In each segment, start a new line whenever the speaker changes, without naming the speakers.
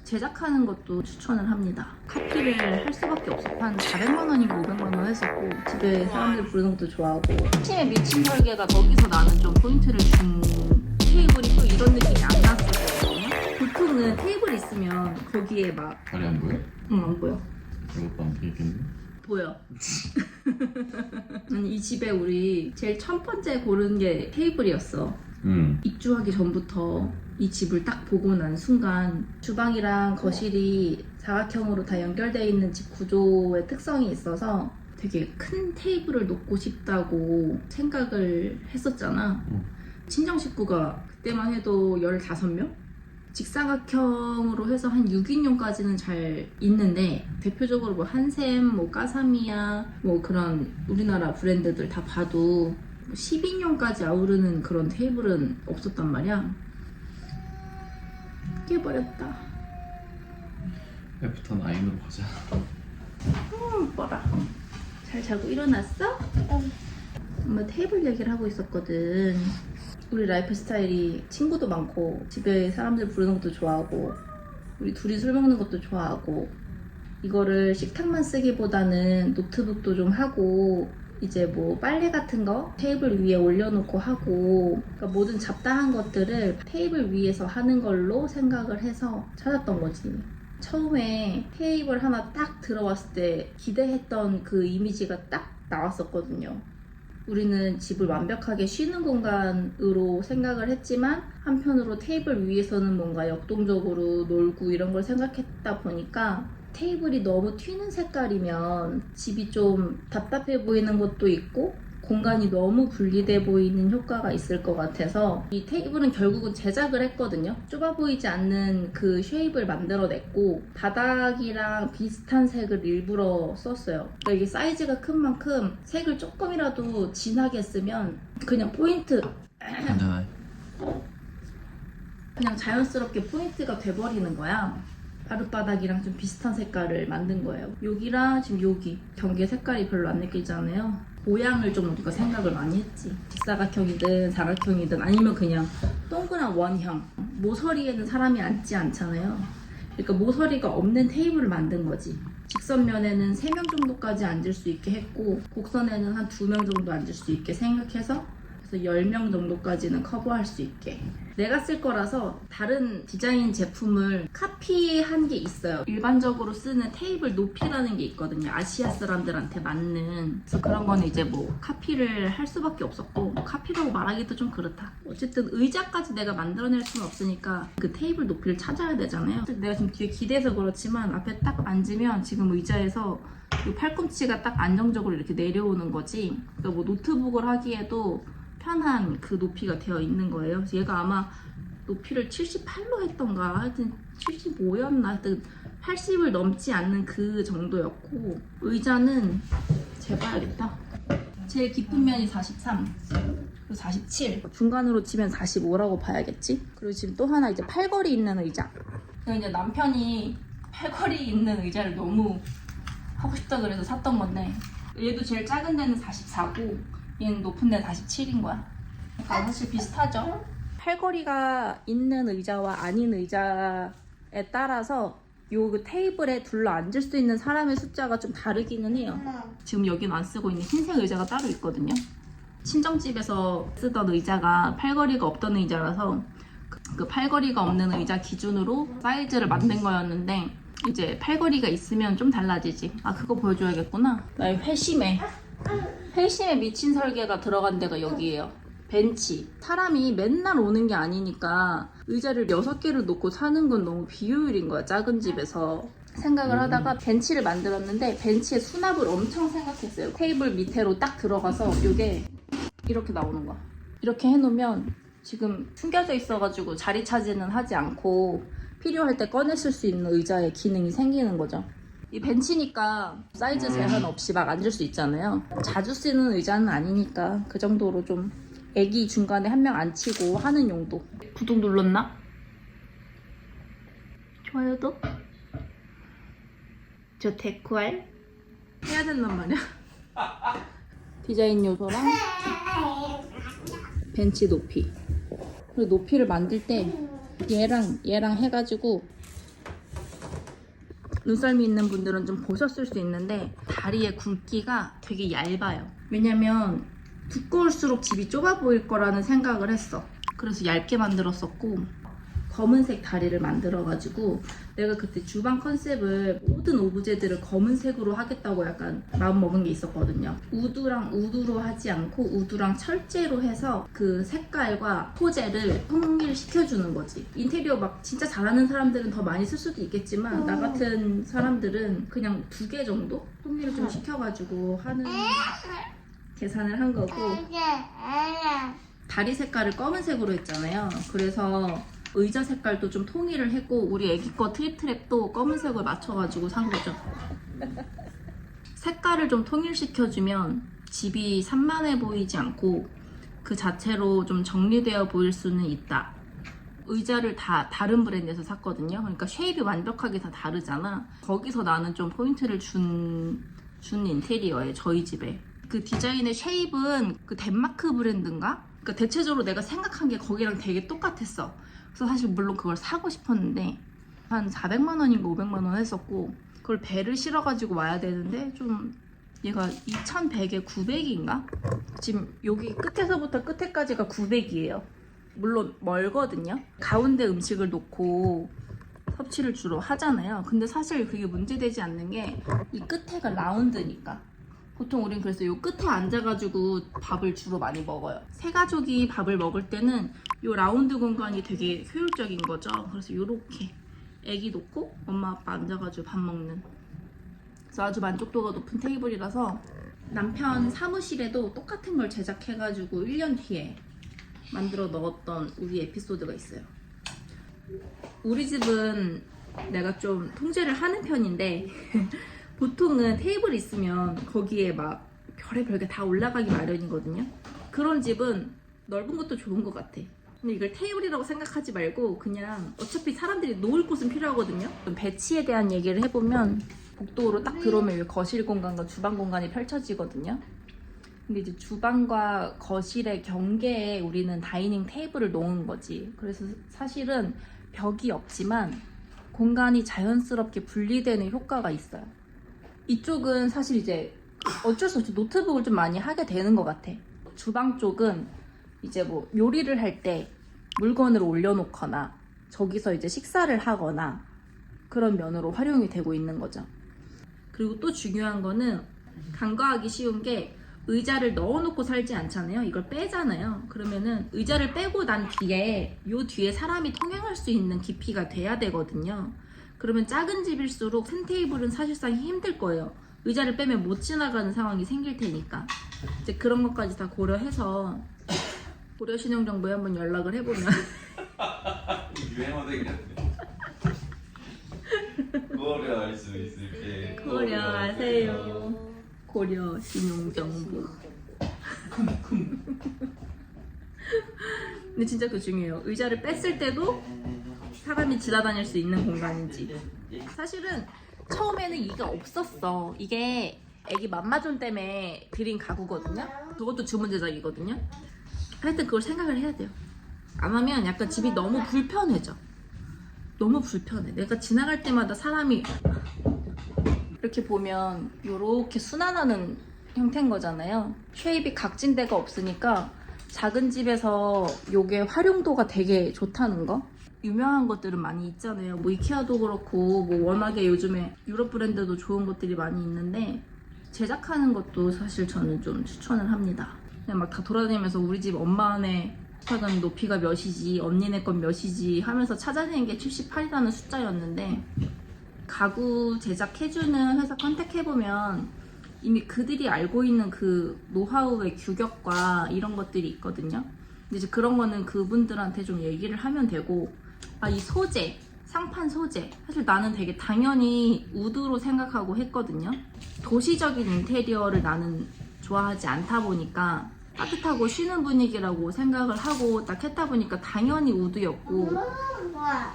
제작하는 것도 추천을 합니다. 카피를 할 수밖에 없어. 한 400만 원인가 500만 원 했었고 집에 사람들 부르는 것도 좋아하고 침에 미친 설계가 거기서 나는 좀 포인트를 준 테이블이 또 이런 느낌이 안 났었거든요. 보통은 테이블 있으면 거기에 막
다리 안 보여?
응, 안 보여.
이것도 안 되겠네.
보여. 이 집에 우리 제일 첫 번째 고른 게 테이블이었어. 입주하기 전부터 이 집을 딱 보고 난 순간 주방이랑 거실이 사각형으로 다 연결되어 있는 집 구조의 특성이 있어서 되게 큰 테이블을 놓고 싶다고 생각을 했었잖아. 친정 식구가 그때만 해도 15명? 직사각형으로 해서 한 6인용까지는 잘 있는데 대표적으로 뭐 한샘, 뭐 까사미야 뭐 그런 우리나라 브랜드들 다 봐도 10인용까지 아우르는 그런 테이블은 없었단 말이야. 깨버렸다.
애프터 9으로 가자.
이뻐라. 잘 자고 일어났어? 엄마 테이블 얘기를 하고 있었거든. 우리 라이프 스타일이 친구도 많고 집에 사람들 부르는 것도 좋아하고 우리 둘이 술 먹는 것도 좋아하고 이거를 식탁만 쓰기보다는 노트북도 좀 하고 이제 뭐 빨래 같은 거 테이블 위에 올려놓고 하고 그러니까 모든 잡다한 것들을 테이블 위에서 하는 걸로 생각을 해서 찾았던 거지. 처음에 테이블 하나 딱 들어왔을 때 기대했던 그 이미지가 딱 나왔었거든요. 우리는 집을 완벽하게 쉬는 공간으로 생각을 했지만 한편으로 테이블 위에서는 뭔가 역동적으로 놀고 이런 걸 생각했다 보니까 테이블이 너무 튀는 색깔이면 집이 좀 답답해 보이는 것도 있고 공간이 너무 분리돼 보이는 효과가 있을 것 같아서 이 테이블은 결국은 제작을 했거든요. 좁아 보이지 않는 그 쉐입을 만들어냈고 바닥이랑 비슷한 색을 일부러 썼어요. 그러니까 이게 사이즈가 큰 만큼 색을 조금이라도 진하게 쓰면 그냥 포인트
괜찮아.
그냥 자연스럽게 포인트가 돼버리는 거야. 바룻바닥이랑 좀 비슷한 색깔을 만든 거예요. 여기랑 지금 여기 경계 색깔이 별로 안 느끼잖아요. 모양을 좀 우리가 생각을 많이 했지. 직사각형이든 사각형이든 아니면 그냥 동그란 원형. 모서리에는 사람이 앉지 않잖아요. 그러니까 모서리가 없는 테이블을 만든 거지. 직선면에는 3명 정도까지 앉을 수 있게 했고 곡선에는 한 2명 정도 앉을 수 있게 생각해서 그래서 10명 정도까지는 커버할 수 있게. 내가 쓸 거라서 다른 디자인 제품을 카피한 게 있어요. 일반적으로 쓰는 테이블 높이라는 게 있거든요. 아시아 사람들한테 맞는. 그래서 그런 거는 이제 뭐 카피를 할 수밖에 없었고 카피라고 말하기도 좀 그렇다. 어쨌든 의자까지 내가 만들어낼 수는 없으니까 그 테이블 높이를 찾아야 되잖아요. 내가 지금 뒤에 기대서 그렇지만 앞에 딱 앉으면 지금 의자에서 이 팔꿈치가 딱 안정적으로 이렇게 내려오는 거지. 그러니까 뭐 노트북을 하기에도 편한 그 높이가 되어 있는 거예요. 얘가 아마 높이를 78로 했던가 하여튼 75였나 하여튼 80을 넘지 않는 그 정도였고 의자는 재봐야겠다. 제일 깊은 면이 43 그리고 47 중간으로 치면 45라고 봐야겠지. 그리고 지금 또 하나 이제 팔걸이 있는 의자. 이제 남편이 팔걸이 있는 의자를 너무 하고 싶다 그래서 샀던 건데 얘도 제일 작은 데는 44고 얘는 높은 데는 47인 거야. 그러니까 사실 비슷하죠? 팔걸이가 있는 의자와 아닌 의자에 따라서 요 그 테이블에 둘러 앉을 수 있는 사람의 숫자가 좀 다르기는 해요. 지금 여기는 안 쓰고 있는 흰색 의자가 따로 있거든요. 친정집에서 쓰던 의자가 팔걸이가 없던 의자라서 그 팔걸이가 없는 의자 기준으로 사이즈를 만든 거였는데 이제 팔걸이가 있으면 좀 달라지지. 아 그거 보여줘야겠구나. 나의 회심에 미친 설계가 들어간 데가 여기예요. 벤치. 사람이 맨날 오는 게 아니니까 의자를 6개를 놓고 사는 건 너무 비효율인 거야. 작은 집에서. 생각을 하다가 벤치를 만들었는데 벤치에 수납을 엄청 생각했어요. 테이블 밑으로 딱 들어가서 이게 이렇게 나오는 거야. 이렇게 해놓으면 지금 숨겨져 있어가지고 자리 차지는 하지 않고 필요할 때 꺼내 쓸 수 있는 의자의 기능이 생기는 거죠. 이 벤치니까 사이즈 제한 없이 막 앉을 수 있잖아요. 자주 쓰는 의자는 아니니까 그 정도로 좀 애기 중간에 한 명 앉히고 하는 용도. 구독 눌렀나? 좋아요도? 저 데코할? 해야 된단 말이야. 디자인 요소랑 벤치 높이. 그리고 높이를 만들 때 얘랑 해가지고 눈썰미 있는 분들은 좀 보셨을 수 있는데 다리의 굵기가 되게 얇아요. 왜냐면 두꺼울수록 집이 좁아 보일 거라는 생각을 했어. 그래서 얇게 만들었었고 검은색 다리를 만들어가지고 내가 그때 주방 컨셉을 모든 오브제들을 검은색으로 하겠다고 약간 마음 먹은 게 있었거든요. 우드랑 우드로 하지 않고 우드랑 철제로 해서 그 색깔과 소재를 통일시켜주는 거지. 인테리어 막 진짜 잘하는 사람들은 더 많이 쓸 수도 있겠지만 나 같은 사람들은 그냥 2개 정도 통일을 좀 시켜가지고 하는 계산을 한 거고 다리 색깔을 검은색으로 했잖아요. 그래서 의자 색깔도 좀 통일을 했고 우리 애기 거 트립트랩도 검은색을 맞춰가지고 산 거죠. 색깔을 좀 통일시켜주면 집이 산만해 보이지 않고 그 자체로 좀 정리되어 보일 수는 있다. 의자를 다 다른 브랜드에서 샀거든요. 그러니까 쉐입이 완벽하게 다 다르잖아. 거기서 나는 좀 포인트를 준 인테리어예요. 저희 집에. 그 디자인의 쉐입은 그 덴마크 브랜드인가? 그러니까 대체적으로 내가 생각한 게 거기랑 되게 똑같았어. 그래서 사실 물론 그걸 사고 싶었는데 한 400만 원인가 500만 원 했었고 그걸 배를 실어가지고 와야 되는데 좀 얘가 2100에 900인가? 지금 여기 끝에서부터 끝에까지가 900이에요. 물론 멀거든요. 가운데 음식을 놓고 섭취를 주로 하잖아요. 근데 사실 그게 문제되지 않는 게 이 끝에가 라운드니까. 보통 우린 그래서 요 끝에 앉아가지고 밥을 주로 많이 먹어요. 세 가족이 밥을 먹을 때는 요 라운드 공간이 되게 효율적인 거죠. 그래서 요렇게 애기 놓고 엄마 아빠 앉아가지고 밥 먹는. 그래서 아주 만족도가 높은 테이블이라서 남편 사무실에도 똑같은 걸 제작해가지고 1년 뒤에 만들어 넣었던 우리 에피소드가 있어요. 우리 집은 내가 좀 통제를 하는 편인데 보통은 테이블 있으면 거기에 막 별의별 게 다 올라가기 마련이거든요. 그런 집은 넓은 것도 좋은 것 같아. 근데 이걸 테이블이라고 생각하지 말고 그냥 어차피 사람들이 놓을 곳은 필요하거든요. 좀 배치에 대한 얘기를 해보면 복도로 딱 들어오면 여기 거실 공간과 주방 공간이 펼쳐지거든요. 근데 이제 주방과 거실의 경계에 우리는 다이닝 테이블을 놓은 거지. 그래서 사실은 벽이 없지만 공간이 자연스럽게 분리되는 효과가 있어요. 이쪽은 사실 이제 어쩔 수 없이 노트북을 좀 많이 하게 되는 것 같아. 주방 쪽은 이제 뭐 요리를 할 때 물건을 올려놓거나 저기서 이제 식사를 하거나 그런 면으로 활용이 되고 있는 거죠. 그리고 또 중요한 거는 간과하기 쉬운 게 의자를 넣어놓고 살지 않잖아요. 이걸 빼잖아요. 그러면은 의자를 빼고 난 뒤에 요 뒤에 사람이 통행할 수 있는 깊이가 돼야 되거든요. 그러면 작은 집일수록 큰 테이블은 사실상 힘들 거예요. 의자를 빼면 못 지나가는 상황이 생길 테니까. 이제 그런 것까지 다 고려해서 고려신용정보에 한번 연락을 해보면
유행어도 있겠네. 고려할 수 있을게.
고려하세요. 고려신용정보. 근데 진짜 그 중요해요. 의자를 뺐을 때도 사람이 지나다닐 수 있는 공간인지. 사실은 처음에는 이게 없었어. 이게 애기 맘마존 때문에 들인 가구거든요. 그것도 주문 제작이거든요. 하여튼 그걸 생각을 해야 돼요. 안 하면 약간 집이 너무 불편해져. 너무 불편해. 내가 지나갈 때마다 사람이 이렇게 보면 이렇게 순환하는 형태인 거잖아요. 쉐입이 각진 데가 없으니까 작은 집에서 요게 활용도가 되게 좋다는 거. 유명한 것들은 많이 있잖아요. 뭐 이케아도 그렇고 뭐 워낙에 요즘에 유럽 브랜드도 좋은 것들이 많이 있는데 제작하는 것도 사실 저는 좀 추천을 합니다. 그냥 막 다 돌아다니면서 우리 집 엄마네 식탁은 높이가 몇이지 언니네 건 몇이지 하면서 찾아내는 게 78이라는 숫자였는데 가구 제작해주는 회사 컨택해보면 이미 그들이 알고 있는 그 노하우의 규격과 이런 것들이 있거든요. 근데 이제 그런 거는 그분들한테 좀 얘기를 하면 되고, 아, 이 소재, 상판 소재. 사실 나는 되게 당연히 우드로 생각하고 했거든요. 도시적인 인테리어를 나는 좋아하지 않다 보니까 따뜻하고 쉬는 분위기라고 생각을 하고 딱 했다 보니까 당연히 우드였고,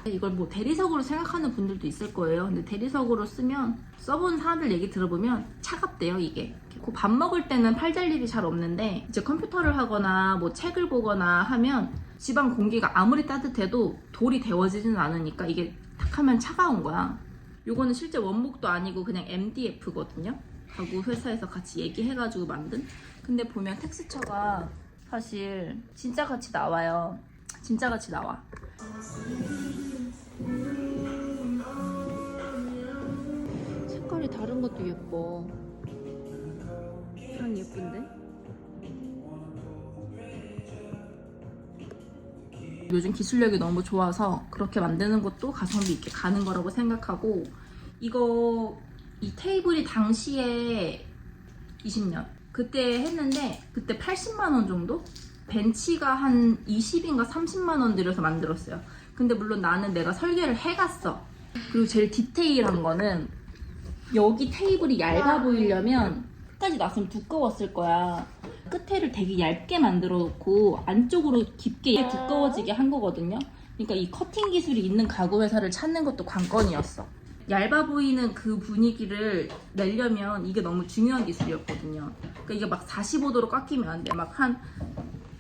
이걸 뭐 대리석으로 생각하는 분들도 있을 거예요. 근데 대리석으로 쓰면 써본 사람들 얘기 들어보면 차갑대요, 이게. 그 밥 먹을 때는 팔 잘 일이 잘 없는데 이제 컴퓨터를 하거나 뭐 책을 보거나 하면 집안 공기가 아무리 따뜻해도 돌이 데워지지는 않으니까 이게 탁 하면 차가운 거야. 요거는 실제 원목도 아니고 그냥 MDF거든요. 가구 회사에서 같이 얘기해가지고 만든. 근데 보면 텍스처가 사실 진짜 같이 나와요. 진짜 같이 나와. 색깔이 다른 것도 예뻐. 참 예쁜데? 요즘 기술력이 너무 좋아서 그렇게 만드는 것도 가성비 있게 가는 거라고 생각하고, 이 테이블이 당시에 20년 그때 했는데 그때 80만 원 정도? 벤치가 한 20인가 30만 원 들여서 만들었어요. 근데 물론 나는 내가 설계를 해갔어. 그리고 제일 디테일한 거는 여기 테이블이 얇아 보이려면 끝까지 놨으면 두꺼웠을 거야. 끝에를 되게 얇게 만들어 놓고 안쪽으로 깊게 두꺼워지게 한 거거든요. 그러니까 이 커팅 기술이 있는 가구 회사를 찾는 것도 관건이었어. 얇아 보이는 그 분위기를 내려면 이게 너무 중요한 기술이었거든요. 그러니까 이게 막 45도로 깎이면 안 돼. 막 한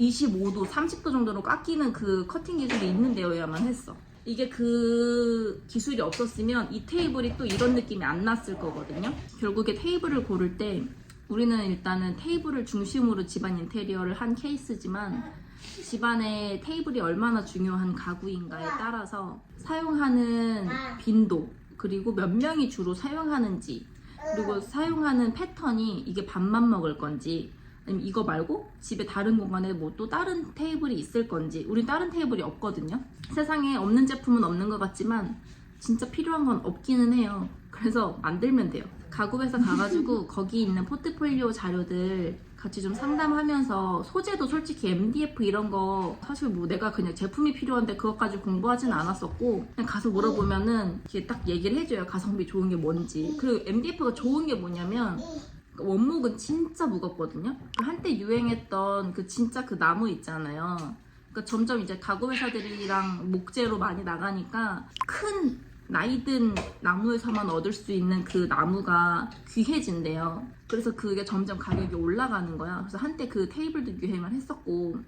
25도, 30도 정도로 깎이는 그 커팅 기술이 있는 데여야만 했어. 이게 그 기술이 없었으면 이 테이블이 또 이런 느낌이 안 났을 거거든요. 결국에 테이블을 고를 때 우리는 일단은 테이블을 중심으로 집안 인테리어를 한 케이스지만, 집안에 테이블이 얼마나 중요한 가구인가에 따라서 사용하는 빈도, 그리고 몇 명이 주로 사용하는지, 그리고 사용하는 패턴이 이게 밥만 먹을 건지, 아니면 이거 말고 집에 다른 공간에 뭐 또 다른 테이블이 있을 건지. 우린 다른 테이블이 없거든요. 세상에 없는 제품은 없는 것 같지만 진짜 필요한 건 없기는 해요. 그래서 만들면 돼요. 가구 회사 가가지고 거기 있는 포트폴리오 자료들 같이 좀 상담하면서, 소재도 솔직히 MDF 이런 거 사실 뭐 내가 그냥 제품이 필요한데 그것까지 공부하진 않았었고, 그냥 가서 물어보면은 이렇게 딱 얘기를 해줘요. 가성비 좋은 게 뭔지. 그리고 MDF가 좋은 게 뭐냐면 원목은 진짜 무겁거든요. 한때 유행했던 그 진짜 그 나무 있잖아요. 그러니까 점점 이제 가구 회사들이랑 목재로 많이 나가니까 큰 나이든 나무에서만 얻을 수 있는 그 나무가 귀해진대요. 그래서 그게 점점 가격이 올라가는 거야. 그래서 한때 그 테이블도 유행을 했었고,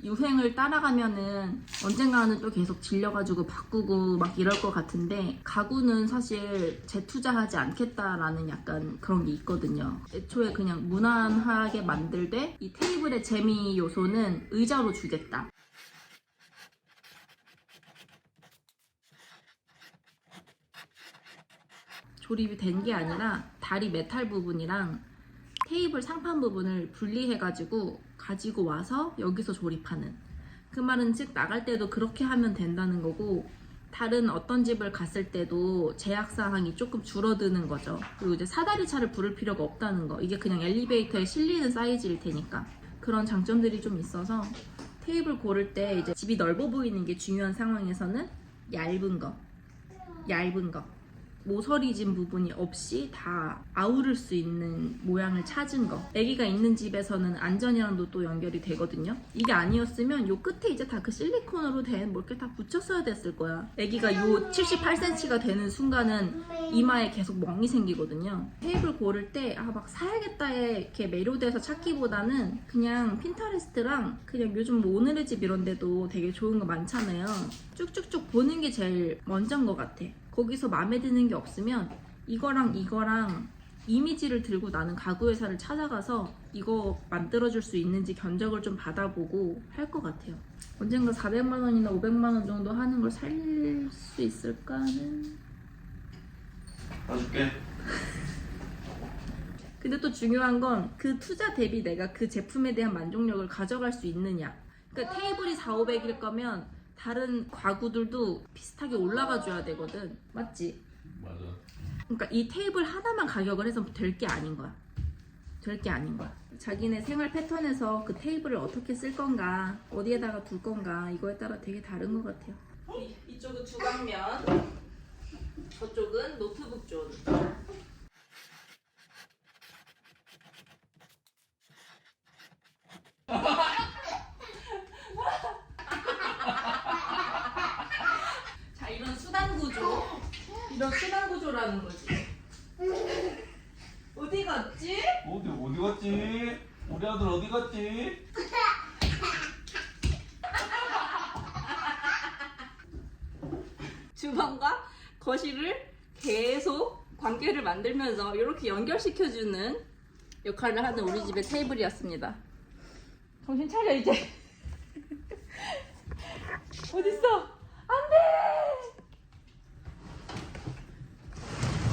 유행을 따라가면은 언젠가는 또 계속 질려가지고 바꾸고 막 이럴 것 같은데, 가구는 사실 재투자하지 않겠다라는 약간 그런 게 있거든요. 애초에 그냥 무난하게 만들되 이 테이블의 재미 요소는 의자로 주겠다. 조립이 된 게 아니라 다리 메탈 부분이랑 테이블 상판 부분을 분리해가지고 가지고 와서 여기서 조립하는. 그 말은 즉 나갈 때도 그렇게 하면 된다는 거고, 다른 어떤 집을 갔을 때도 제약사항이 조금 줄어드는 거죠. 그리고 이제 사다리차를 부를 필요가 없다는 거. 이게 그냥 엘리베이터에 실리는 사이즈일 테니까. 그런 장점들이 좀 있어서 테이블 고를 때 이제 집이 넓어 보이는 게 중요한 상황에서는 얇은 거, 모서리진 부분이 없이 다 아우를 수 있는 모양을 찾은 거. 아기가 있는 집에서는 안전이랑도 또 연결이 되거든요. 이게 아니었으면 요 끝에 이제 다 그 실리콘으로 된 뭐 이렇게 다 붙였어야 됐을 거야. 아기가 요 78cm가 되는 순간은 이마에 계속 멍이 생기거든요. 테이블 고를 때 막 사야겠다에 이렇게 매료돼서 찾기보다는 그냥 핀터레스트랑 그냥 요즘 뭐 오늘의 집 이런 데도 되게 좋은 거 많잖아요. 쭉쭉쭉 보는 게 제일 먼저인 것 같아. 거기서 마음에 드는 게 없으면 이거랑 이미지를 들고 나는 가구 회사를 찾아가서 이거 만들어줄 수 있는지 견적을 좀 받아보고 할 것 같아요. 언젠가 400만 원이나 500만 원 정도 하는 걸 살 수 있을까는.
봐줄게.
근데 또 중요한 건 그 투자 대비 내가 그 제품에 대한 만족력을 가져갈 수 있느냐. 그러니까 테이블이 400~500일 거면 다른 가구들도 비슷하게 올라가 줘야 되거든. 맞지?
맞아.
그러니까 이 테이블 하나만 가격을 해서 될 게 아닌 거야. 자기네 생활 패턴에서 그 테이블을 어떻게 쓸 건가, 어디에다가 둘 건가, 이거에 따라 되게 다른 것 같아요. 이쪽은 주방면, 저쪽은 노트북 존. 자, 이런 수단 구조라는 거지. 어디 갔지?
어디 갔지? 우리 아들 어디 갔지?
주방과 거실을 계속 관계를 만들면서 이렇게 연결시켜주는 역할을 하는 우리 집의 테이블이었습니다. 정신 차려 이제. 어딨어?